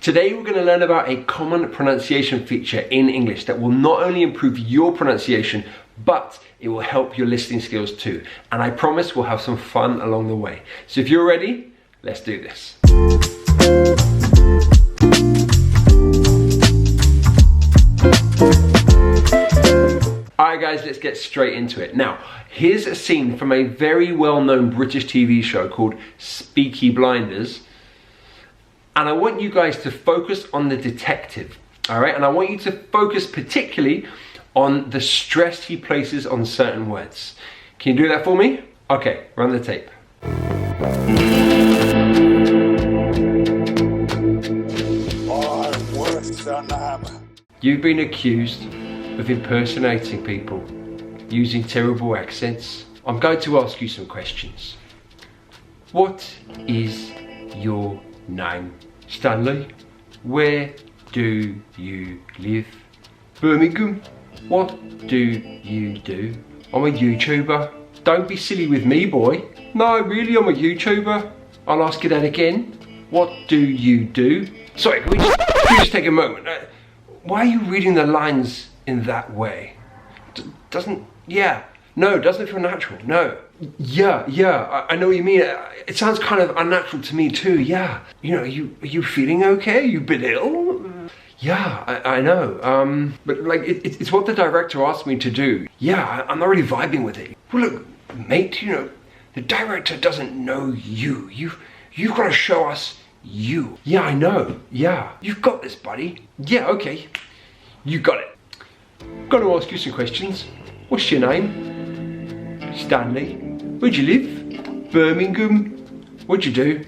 Today we're going to learn about a common pronunciation feature in English that will not only improve your pronunciation, but it will help your listening skills too. And I promise we'll have some fun along the way. So if you're ready, let's do this. Alright guys, let's get straight into it. Now, here's a scene from a very well-known British TV show called Peaky Blinders. And I want you guys to focus on the detective, alright? And I want you to focus particularly on the stress he places on certain words. Can you do that for me? Okay, run the tape. You've been accused of impersonating people using terrible accents. I'm going to ask you some questions. What is your name? Stanley. Where do you live? Birmingham. What do you do? I'm a YouTuber. Don't be silly with me, boy. No, really, I'm a YouTuber. I'll ask you that again. What do you do? Sorry, can we just take a moment? Why are you reading the lines in that way? Doesn't feel natural, no. Yeah, I know what you mean. It sounds kind of unnatural to me too, yeah. You know, are you feeling okay? You been ill? Yeah, I know. But like, it's what the director asked me to do. Yeah, I'm not really vibing with it. Well look, mate, you know, the director doesn't know you. You've got to show us you. Yeah, I know, yeah. You've got this, buddy. Yeah, okay, you got it. I'm gonna ask you some questions. What's your name? Stanley. Where'd you live? Birmingham. What'd you do?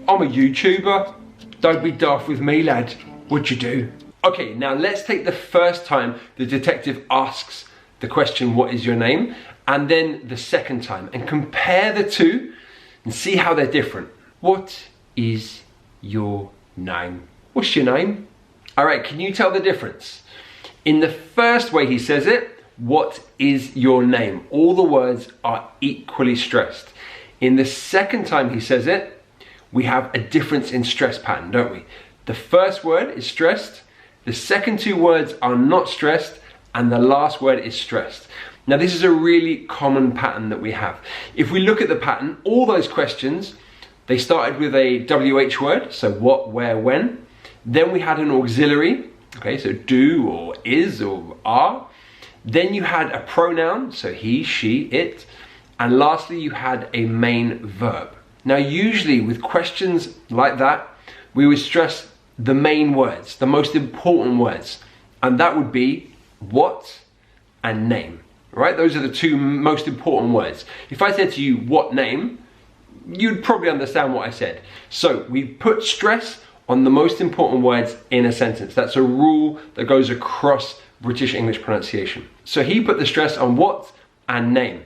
I'm a YouTuber. Don't be daft with me, lad. What'd you do? Okay, now let's take the first time the detective asks the question, what is your name? And then the second time, and compare the two and see how they're different. What is your name? What's your name? All right, can you tell the difference? In the first way he says it, what is your name? All the words are equally stressed. In the second time he says it, we have a difference in stress pattern, don't we? The first word is stressed, the second two words are not stressed, and the last word is stressed. Now this is a really common pattern that we have. If we look at the pattern, all those questions, they started with a WH word, so what, where, when. Then we had an auxiliary, okay, so do or is or are. Then you had a pronoun, so he, she, it. And lastly, you had a main verb. Now, usually with questions like that, we would stress the main words, the most important words. And that would be what and name, right? Those are the two most important words. If I said to you, what name? You'd probably understand what I said. So we put stress on the most important words in a sentence. That's a rule that goes across British English pronunciation. So he put the stress on what and name.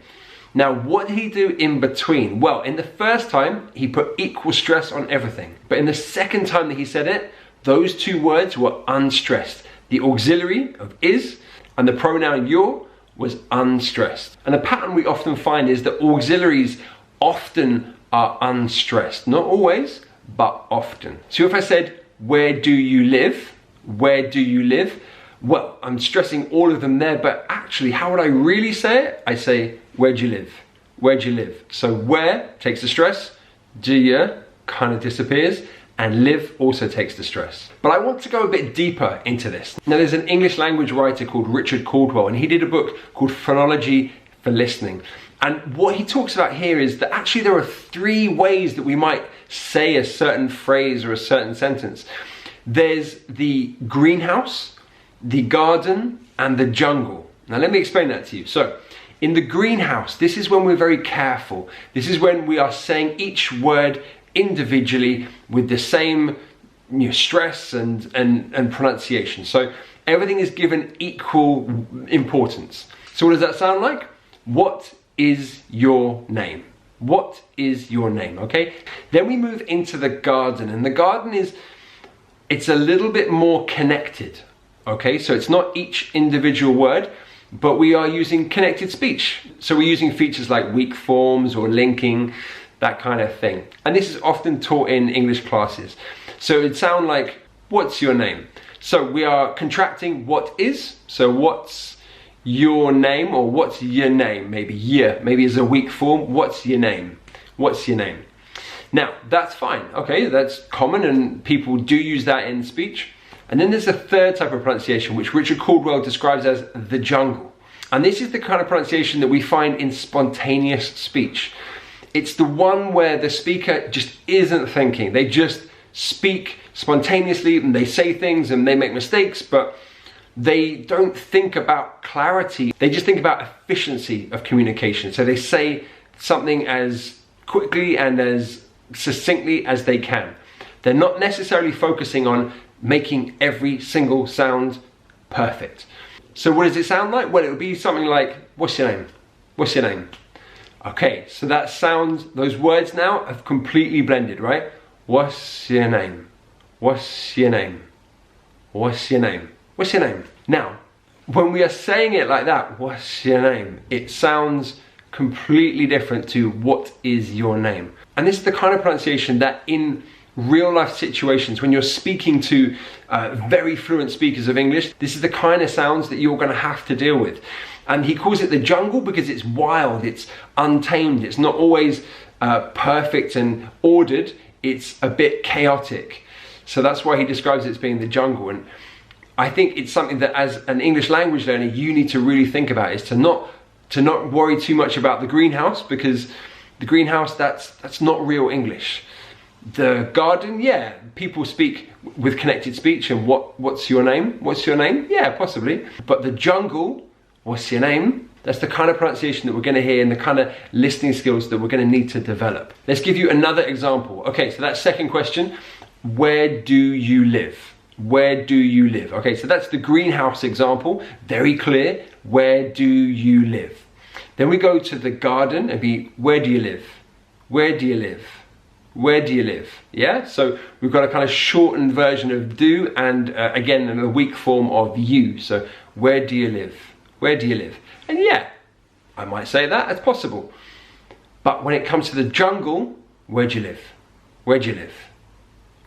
Now, what did he do in between? Well, in the first time, he put equal stress on everything. But in the second time that he said it, those two words were unstressed. The auxiliary of is and the pronoun your was unstressed. And a pattern we often find is that auxiliaries often are unstressed. Not always, but often. So if I said, where do you live? Where do you live? Well, I'm stressing all of them there, but actually, how would I really say it? I say, where'd you live? Where'd you live? So where takes the stress, do you kind of disappears, and live also takes the stress. But I want to go a bit deeper into this. Now, there's an English language writer called Richard Caldwell, and he did a book called Phonology for Listening. And what he talks about here is that actually there are three ways that we might say a certain phrase or a certain sentence. There's the greenhouse, the garden, and the jungle. Now let me explain that to you. So, in the greenhouse, this is when we're very careful. This is when we are saying each word individually with the same stress and pronunciation. So everything is given equal importance. So what does that sound like? What is your name? What is your name? Okay. Then we move into the garden, and the garden it's a little bit more connected. Okay, so it's not each individual word, but we are using connected speech. So we're using features like weak forms or linking, that kind of thing. And this is often taught in English classes. So it'd sound like, What's your name? So we are contracting what is. So what's your name, or what's your name? Maybe year, maybe as a weak form. What's your name? What's your name? Now, that's fine. Okay, that's common and people do use that in speech. And then there's a third type of pronunciation, which Richard Caldwell describes as the jungle. And this is the kind of pronunciation that we find in spontaneous speech. It's the one where the speaker just isn't thinking. They just speak spontaneously and they say things and they make mistakes, but they don't think about clarity. They just think about efficiency of communication. So they say something as quickly and as succinctly as they can. They're not necessarily focusing on making every single sound perfect. So what does it sound like? Well, it would be something like, what's your name? What's your name? Okay, so that sounds, those words now have completely blended, right? What's your name? What's your name? What's your name? What's your name? Now, when we are saying it like that, what's your name? It sounds completely different to what is your name. And this is the kind of pronunciation that in real life situations, when you're speaking to very fluent speakers of English, this is the kind of sounds that you're going to have to deal with. And he calls it the jungle because it's wild, it's untamed, it's not always perfect and ordered, it's a bit chaotic. So that's why he describes it as being the jungle. And I think it's something that as an English language learner, you need to really think about, is to not worry too much about the greenhouse, because the greenhouse, that's not real English. The garden, yeah, people speak with connected speech and what's your name? What's your name? Yeah, possibly. But the jungle, what's your name? That's the kind of pronunciation that we're going to hear and the kind of listening skills that we're going to need to develop. Let's give you another example. Okay, so that second question, where do you live? Where do you live? Okay, so that's the greenhouse example, very clear. Where do you live? Then we go to the garden and be, where do you live? Where do you live? Where do you live? Yeah, so we've got a kind of shortened version of do and again in a weak form of you. So where do you live? Where do you live? And yeah, I might say that, it's possible. But when it comes to the jungle, where do you live? Where do you live?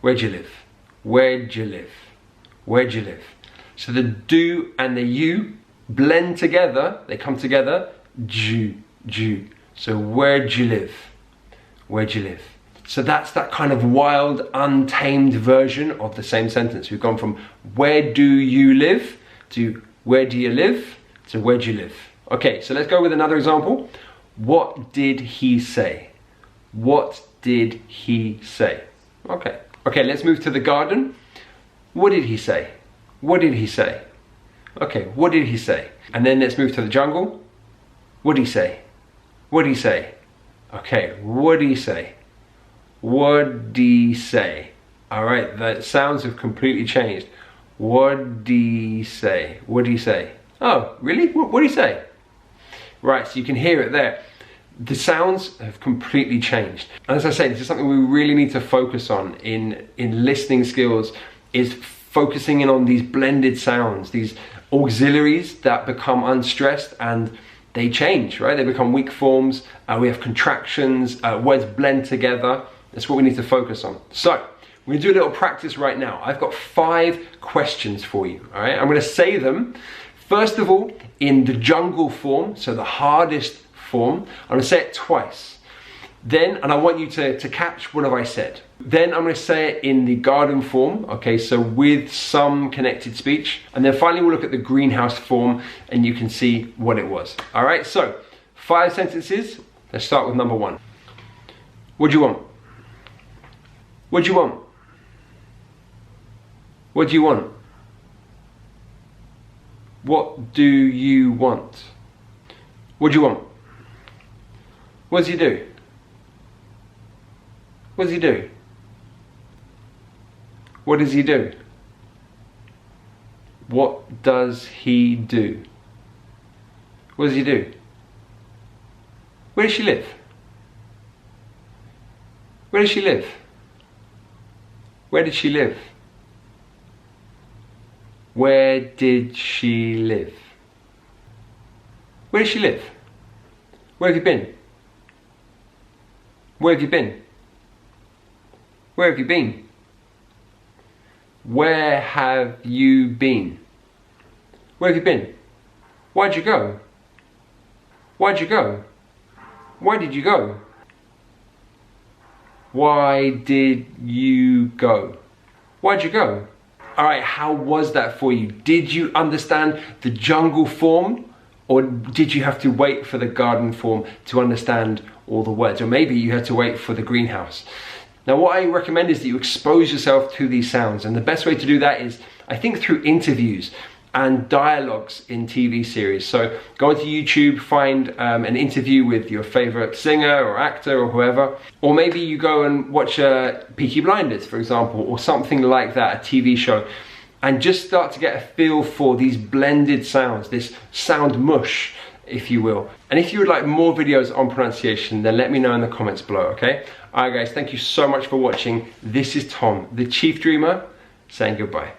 Where do you live? Where do you live? Where do you live? So the do and the you blend together, they come together, ju. So where do you live? Where do you live? So that's that kind of wild, untamed version of the same sentence. We've gone from where do you live to where do you live to where do you live. Okay, so let's go with another example. What did he say? What did he say? Okay, let's move to the garden. What did he say? What did he say? Okay, what did he say? And then let's move to the jungle. What did he say? What did he say? Okay, what did he say? What did he say? All right, the sounds have completely changed. What did he say? What did he say? Oh, really? What did he say? Right, so you can hear it there. The sounds have completely changed. And as I say, this is something we really need to focus on in listening skills, is focusing in on these blended sounds, these auxiliaries that become unstressed and they change, right? They become weak forms. We have contractions, words blend together. That's what we need to focus on. So we're gonna do a little practice right now. I've got 5 questions for you, all right? I'm gonna say them, first of all, in the jungle form, so the hardest form. I'm gonna say it twice. Then, and I want you to catch what have I said. Then I'm gonna say it in the garden form, okay, so with some connected speech. And then finally we'll look at the greenhouse form and you can see what it was. All right, so 5 sentences. Let's start with number 1. What do you want? What do you want? What do you want? What do you want? What do you want? What does he do? What does he do? What does he do? What does he do? What does he do? Where does she live? Where does she live? Where did she live? Where did she live? Where does she live? Where have you been? Where have you been? Where have you been? Where have you been? Where have you been? Why'd you go? Why'd you go? Why did you go? Why did you go? Why'd you go? Alright, how was that for you? Did you understand the jungle form? Or did you have to wait for the garden form to understand all the words? Or maybe you had to wait for the greenhouse. Now what I recommend is that you expose yourself to these sounds, and the best way to do that is, I think, through interviews and dialogues in TV series. So go onto YouTube, find an interview with your favorite singer or actor or whoever, or maybe you go and watch Peaky Blinders, for example, or something like that, a TV show, and just start to get a feel for these blended sounds, this sound mush, if you will. And if you would like more videos on pronunciation, then let me know in the comments below, okay? Alright guys, thank you so much for watching. This is Tom, the Chief Dreamer, saying goodbye.